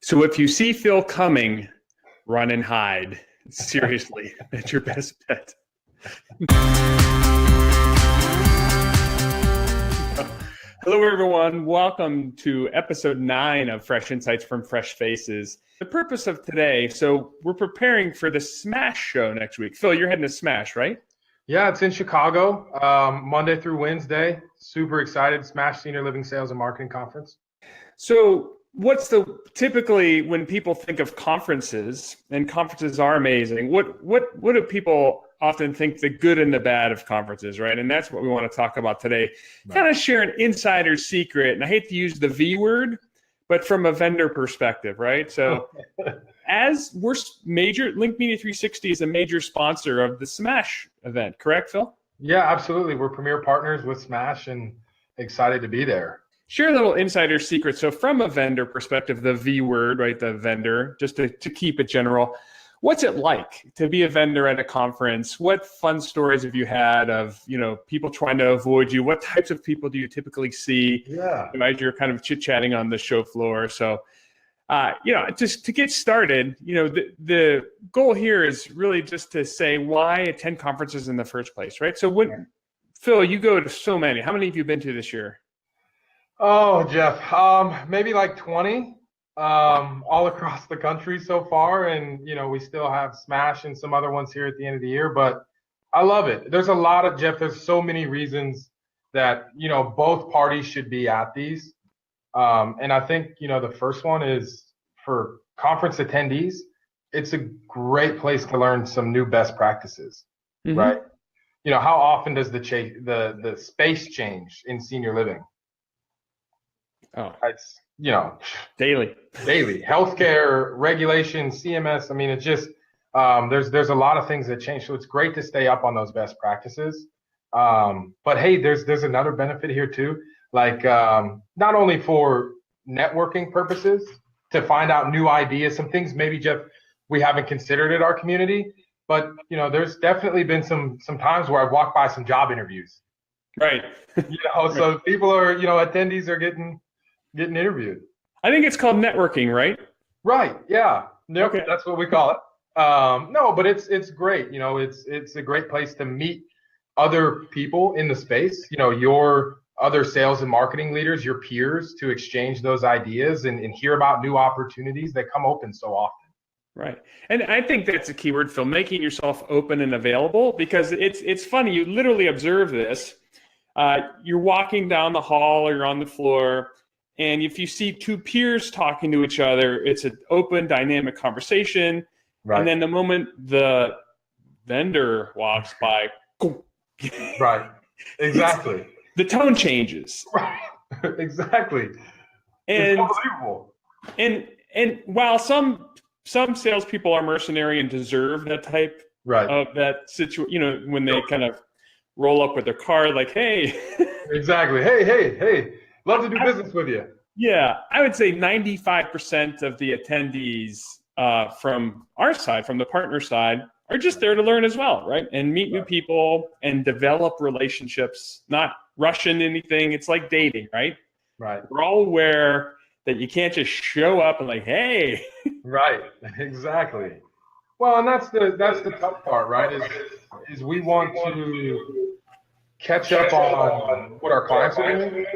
So if you see Phil coming, run and hide. Seriously, that's your best bet. Hello, everyone. Welcome to episode 9 of Fresh Insights from Fresh Faces. The purpose of today, so we're preparing for the Smash show next week. Phil, you're heading to Smash, right? Yeah, it's in Chicago, Monday through Wednesday. Super excited. Smash Senior Living Sales and Marketing Conference. So typically when people think of conferences, and conferences are amazing, what do people often think the good and the bad of conferences, right? And that's what we want to talk about today. Right. Kind of share an insider secret, and I hate to use the V word, but from a vendor perspective, right? So as we're Link Media 360 is a major sponsor of the Smash event, correct, Phil? Yeah, absolutely. We're premier partners with Smash and excited to be there. Share a little insider secret. So from a vendor perspective, the V word, right, the vendor, just to keep it general, what's it like to be a vendor at a conference? What fun stories have you had of, people trying to avoid you? What types of people do you typically see as you're kind of chit-chatting on the show floor? So, just to get started, the goal here is really just to say why attend conferences in the first place, right? So Phil, you go to so many. How many have you been to this year? Oh, Jeff, maybe like 20 all across the country so far. And, we still have Smash and some other ones here at the end of the year, but I love it. There's there's so many reasons that, both parties should be at these. And I think, the first one is for conference attendees, it's a great place to learn some new best practices, right? How often does the space change in senior living? Oh, it's, daily healthcare regulations, CMS. I mean, it's just, there's a lot of things that change. So it's great to stay up on those best practices. But hey, there's another benefit here too. Like, not only for networking purposes to find out new ideas, some things maybe, Jeff, we haven't considered in our community, but there's definitely been some times where I've walked by some job interviews. Right. So people are, attendees are getting interviewed. I think it's called networking, right? Right. Yeah. Yep, okay. That's what we call it. No, but it's great. It's a great place to meet other people in the space. Your other sales and marketing leaders, your peers, to exchange those ideas and hear about new opportunities that come open so often. Right. And I think that's a key word, Phil, making yourself open and available, because it's funny. You literally observe this. You're walking down the hall or you're on the floor, and if you see two peers talking to each other, it's an open, dynamic conversation. Right. And then the moment the vendor walks by, right, exactly, the tone changes. Right, exactly. And it's unbelievable. And while some salespeople are mercenary and deserve that type of that situation, when they kind of roll up with their card, like, hey. Exactly. Hey. Love to do business with you. Yeah. I would say 95% of the attendees from our side, from the partner side, are just there to learn as well, right? And meet new people and develop relationships, not rush into anything. It's like dating, right? Right. We're all aware that you can't just show up and like, hey. Right. Exactly. Well, and that's the tough part, right? Is we want to catch up on what our clients are doing,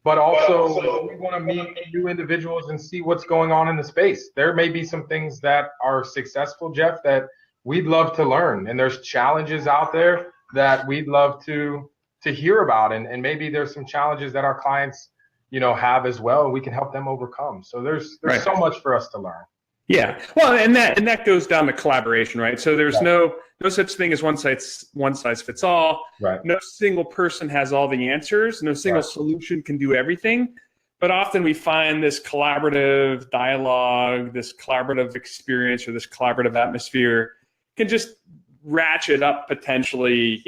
but also we want to meet new individuals and see what's going on in the space. There may be some things that are successful, Jeff, that we'd love to learn, and there's challenges out there that we'd love to hear about, and maybe there's some challenges that our clients have as well, and we can help them overcome. So there's so much for us to learn. Yeah, well, and that goes down to collaboration, right? So there's no such thing as one size fits all. Right. No single person has all the answers. No single solution can do everything. But often we find this collaborative dialogue, this collaborative experience, or this collaborative atmosphere can just ratchet up potentially,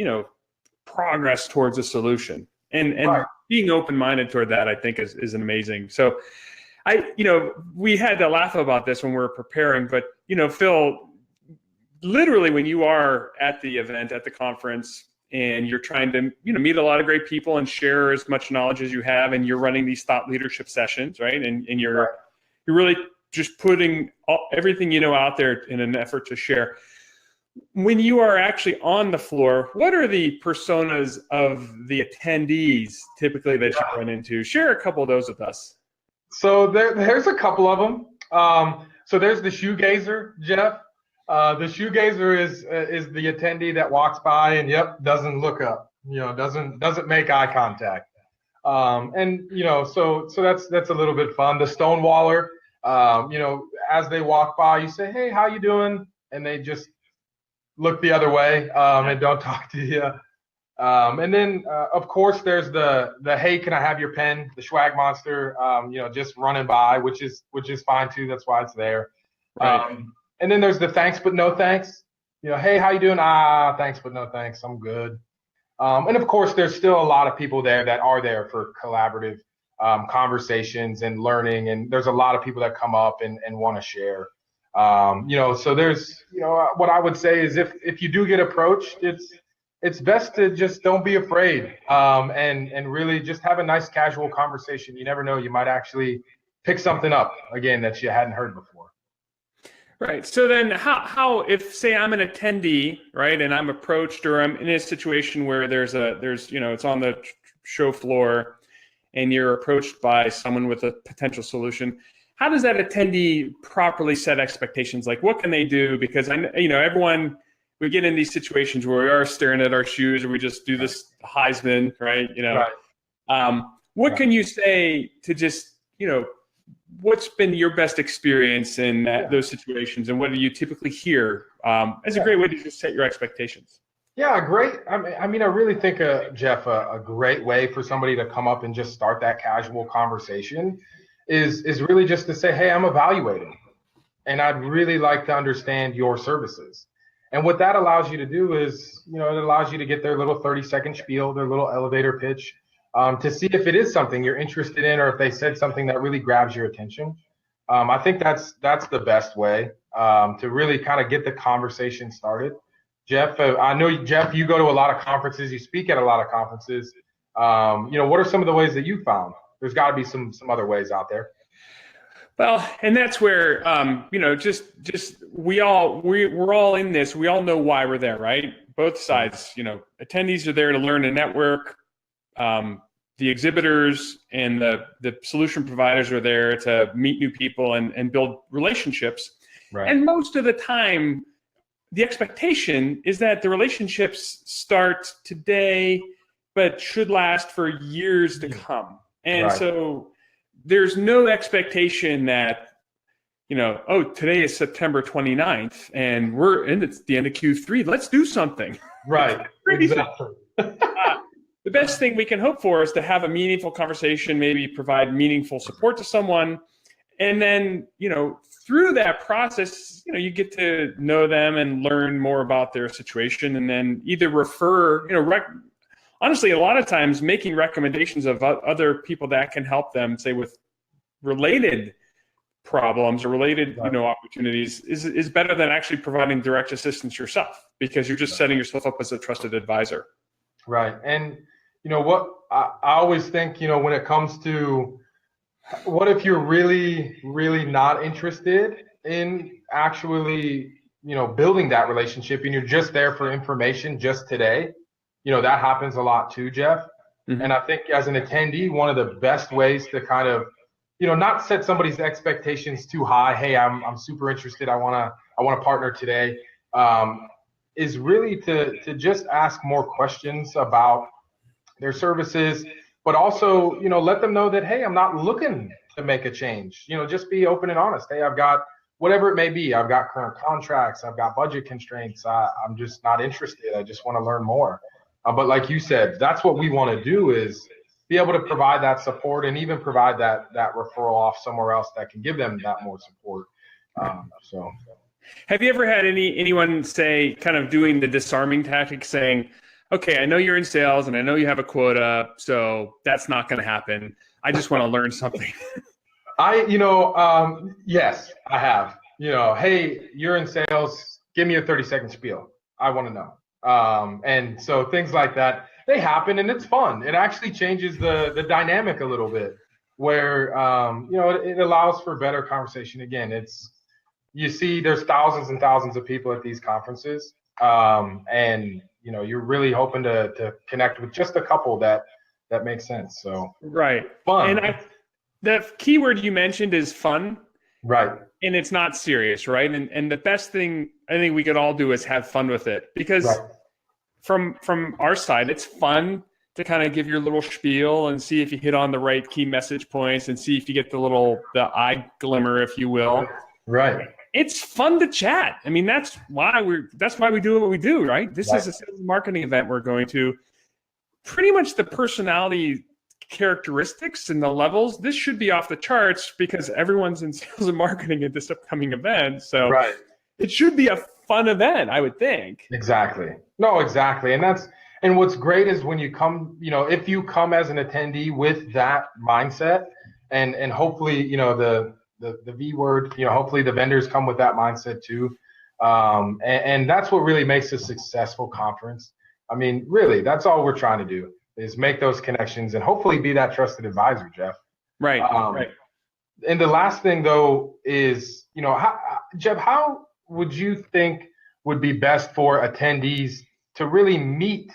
progress towards a solution. And being open-minded toward that, I think, is amazing. So we had to laugh about this when we were preparing, but, Phil, literally when you are at the event, at the conference, and you're trying to, meet a lot of great people and share as much knowledge as you have, and you're running these thought leadership sessions, right? And you're really just putting everything you know out there in an effort to share. When you are actually on the floor, what are the personas of the attendees typically that you run into? Share a couple of those with us. So there's a couple of them. So there's the shoegazer, Jeff. The shoegazer is the attendee that walks by and doesn't look up, doesn't make eye contact. And so that's a little bit fun. The stonewaller, as they walk by, you say, "Hey, how you doing?" And they just look the other way and don't talk to you. And then of course there's the "Hey, can I have your pen?" The swag monster, just running by, which is fine too. That's why it's there. Right. And then there's the "Thanks but no thanks." "Hey, how you doing?" Thanks but no thanks. I'm good. And of course, there's still a lot of people there that are there for collaborative conversations and learning. And there's a lot of people that come up and want to share. So there's, what I would say is if you do get approached, it's best to just don't be afraid and really just have a nice casual conversation. You never know, you might actually pick something up again that you hadn't heard before. Right. So then how if say I'm an attendee, right, and I'm approached or I'm in a situation where there's it's on the show floor and you're approached by someone with a potential solution, how does that attendee properly set expectations? Like what can they do? Because everyone, we get in these situations where we are staring at our shoes or we just do this Heisman, right? Right. What can you say to just, what's been your best experience in those situations, and what do you typically hear as a great way to just set your expectations? Yeah, great. I mean, I really think, Jeff, a great way for somebody to come up and just start that casual conversation is really just to say, "Hey, I'm evaluating, and I'd really like to understand your services." And what that allows you to do is, it allows you to get their little 30-second spiel, their little elevator pitch, to see if it is something you're interested in or if they said something that really grabs your attention. I think that's the best way to really kind of get the conversation started. Jeff, I know, Jeff, you go to a lot of conferences, you speak at a lot of conferences. What are some of the ways that you found? There's got to be some other ways out there. Well, and that's where we're all in this. We all know why we're there, right? Both sides. Attendees are there to learn and network. The exhibitors and the solution providers are there to meet new people and build relationships. Right. And most of the time, the expectation is that the relationships start today, but should last for years to come. And so there's no expectation that, today is September 29th and it's the end of Q3. Let's do something. Right. Exactly. The best thing we can hope for is to have a meaningful conversation, maybe provide meaningful support to someone. And then, through that process, you get to know them and learn more about their situation and then either refer, honestly, a lot of times making recommendations of other people that can help them, say with related problems or related, opportunities is better than actually providing direct assistance yourself because you're just setting yourself up as a trusted advisor. Right. And what I always think, when it comes to what if you're really, really not interested in actually, building that relationship and you're just there for information just today, that happens a lot too, Jeff. Mm-hmm. And I think as an attendee, one of the best ways to kind of, not set somebody's expectations too high. Hey, I'm super interested. I want to partner today. Is really to just ask more questions about their services, but also, let them know that, hey, I'm not looking to make a change. Just be open and honest. Hey, I've got whatever it may be. I've got current contracts. I've got budget constraints. I'm just not interested. I just want to learn more. But like you said, that's what we want to do is be able to provide that support and even provide that referral off somewhere else that can give them that more support. So. Have you ever had anyone say, kind of doing the disarming tactic, saying, okay, I know you're in sales and I know you have a quota, so that's not going to happen. I just want to learn something. Yes, I have. Hey, you're in sales. Give me a 30-second spiel. I want to know. And so things like that, they happen and it's fun. It actually changes the dynamic a little bit. where it allows for better conversation. Again, you see there's thousands and thousands of people at these conferences, and you're really hoping to connect with just a couple that makes sense. So right, fun. And the key word you mentioned is fun, right? And it's not serious, right? And the best thing I think we could all do is have fun with it, because from our side, it's fun to kind of give your little spiel and see if you hit on the right key message points and see if you get the eye glimmer, if you will. Right. It's fun to chat. I mean, that's why we do what we do, right? This is a sales and marketing event we're going to. Pretty much the personality characteristics and the levels, this should be off the charts because everyone's in sales and marketing at this upcoming event. So it should be a fun event, I would think. Exactly. No, exactly. And what's great is when you come, if you come as an attendee with that mindset, and hopefully, the V word, hopefully the vendors come with that mindset too. And that's what really makes a successful conference. I mean, really, that's all we're trying to do is make those connections and hopefully be that trusted advisor, Jeff. Right. And the last thing though is, Jeff, how would you think would be best for attendees to really meet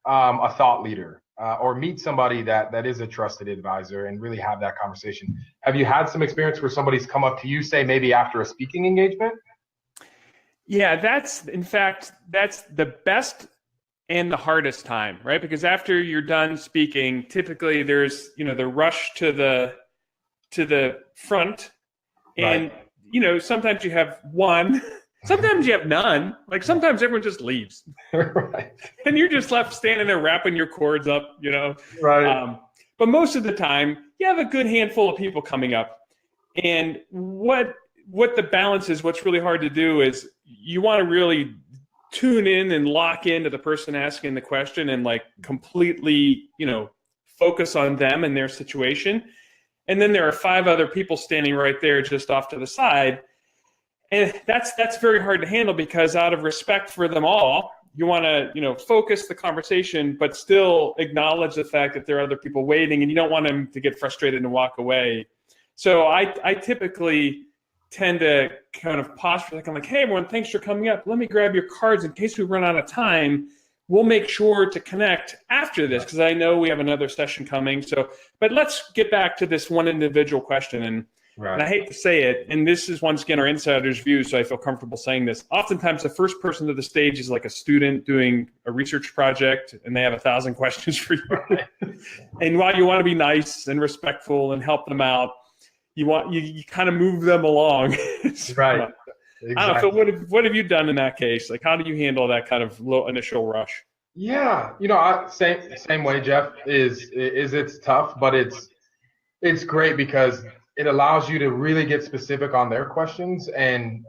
a thought leader or meet somebody that is a trusted advisor and really have that conversation? Have you had some experience where somebody's come up to you, say maybe after a speaking engagement? Yeah, that's the best and the hardest time, right? Because after you're done speaking, typically there's, the rush to the front, and sometimes you have one, sometimes you have none. Like sometimes everyone just leaves, right? And you're just left standing there wrapping your cords up, Right. But most of the time, you have a good handful of people coming up, and what the balance is, what's really hard to do is you want to really tune in and lock into the person asking the question and completely, focus on them and their situation. And then there are 5 other people standing right there just off to the side. And that's very hard to handle because out of respect for them all, you want to, focus the conversation, but still acknowledge the fact that there are other people waiting and you don't want them to get frustrated and walk away. So I typically tend to kind of pause for a second, like, hey, everyone, thanks for coming up. Let me grab your cards in case we run out of time. We'll make sure to connect after this because I know we have another session coming. So, but let's get back to this one individual question. And I hate to say it, and this is once again our insider's view, so I feel comfortable saying this. Oftentimes, the first person to the stage is like a student doing a research project, and they have 1,000 questions for you. And while you want to be nice and respectful and help them out, you kind of move them along. So, right. Exactly. I don't know. So what have you done in that case? Like, how do you handle that kind of low initial rush? Yeah, same way, Jeff. Is it's tough, but it's great because it allows you to really get specific on their questions. And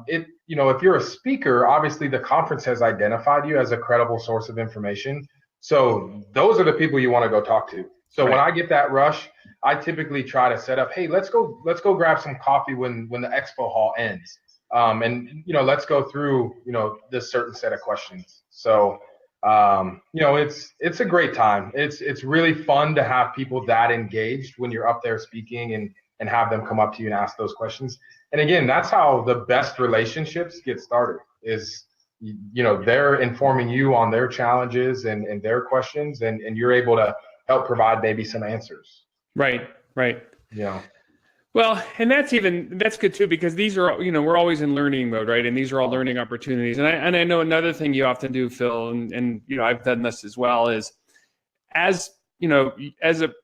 if you're a speaker, obviously the conference has identified you as a credible source of information. So those are the people you want to go talk to. So when I get that rush, I typically try to set up, hey, let's go grab some coffee when the expo hall ends. And let's go through, this certain set of questions. So it's a great time. It's really fun to have people that engaged when you're up there speaking and have them come up to you and ask those questions. And again, that's how the best relationships get started is, they're informing you on their challenges and their questions, and you're able to help provide maybe some answers. Right. Yeah. Well, and that's good too, because these are, we're always in learning mode, right? And these are all learning opportunities. And I know another thing you often do, Phil, and I've done this as well, is as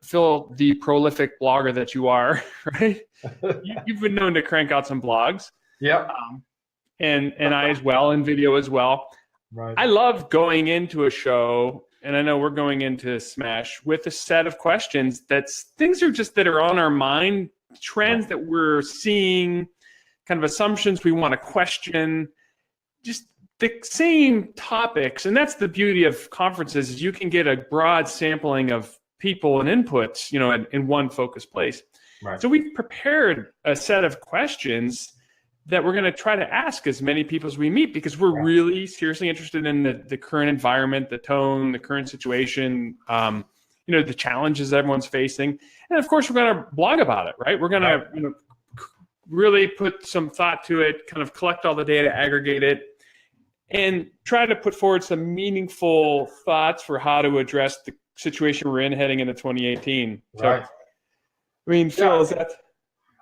Phil, the prolific blogger that you are, right? You've been known to crank out some blogs. Yeah. And I as well, and video as well. Right. I love going into a show, and I know we're going into Smash with a set of questions things that are on our mind, trends that we're seeing, kind of assumptions we want to question, just the same topics. And that's the beauty of conferences, is you can get a broad sampling of people and inputs, in one focused place. Right. So we've prepared a set of questions that we're going to try to ask as many people as we meet, because we're really seriously interested in the current environment, the tone, the current situation. the challenges everyone's facing. And of course, we're going to blog about it, right? We're going to really put some thought to it, kind of collect all the data, aggregate it, and try to put forward some meaningful thoughts for how to address the situation we're in heading into 2018. Right. So, I mean, Phil, is that?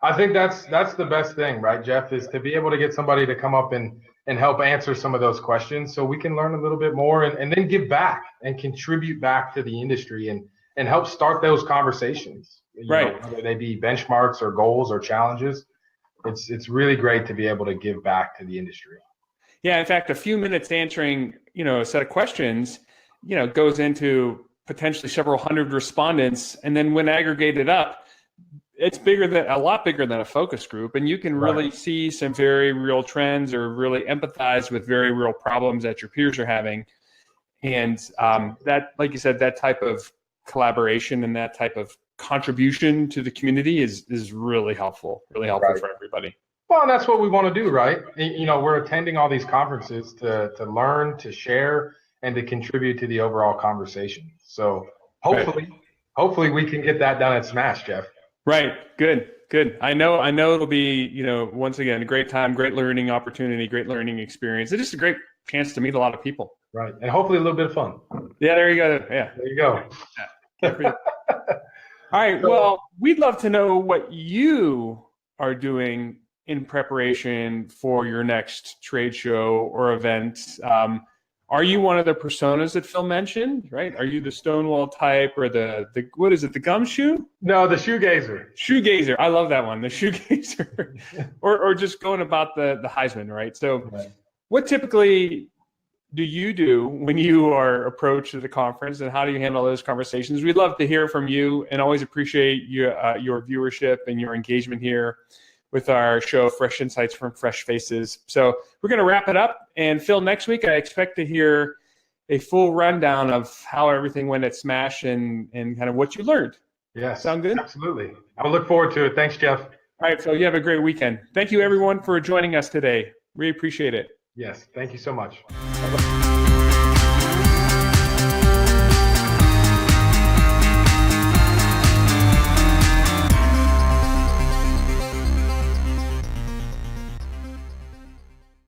I think that's the best thing, right, Jeff, is to be able to get somebody to come up and help answer some of those questions so we can learn a little bit more and then give back and contribute back to the industry and help start those conversations, right? Whether they be benchmarks or goals or challenges. It's really great to be able to give back to the industry. Yeah, in fact, a few minutes answering, a set of questions, goes into potentially several hundred respondents, and then when aggregated up, it's a lot bigger than a focus group, and you can really see some very real trends or really empathize with very real problems that your peers are having. And that, like you said, that type of collaboration and that type of contribution to the community is really helpful for everybody. Well, and that's what we want to do, right? We're attending all these conferences to learn, to share, and to contribute to the overall conversation. So hopefully we can get that done at Smash, Jeff. Right. Good. I know it'll be, once again, a great time, great learning opportunity, great learning experience. It's just a great chance to meet a lot of people. Right. And hopefully a little bit of fun. Yeah, there you go. Yeah. There you go. Yeah. All right. Well, we'd love to know what you are doing in preparation for your next trade show or event. Are you one of the personas that Phil mentioned, right? Are you the Stonewall type or the what is it, the gumshoe? No, the shoegazer. Shoegazer. I love that one, the shoegazer. or just going about the Heisman, right? So what typically do you do when you are approached at the conference, and how do you handle those conversations? We'd love to hear from you, and always appreciate your viewership and your engagement here with our show, Fresh Insights from Fresh Faces. So we're going to wrap it up. And Phil, next week, I expect to hear a full rundown of how everything went at Smash and kind of what you learned. Yes. Sound good? Absolutely. I'll look forward to it. Thanks, Jeff. All right, Phil, you have a great weekend. Thank you, everyone, for joining us today. We appreciate it. Yes. Thank you so much. Bye-bye.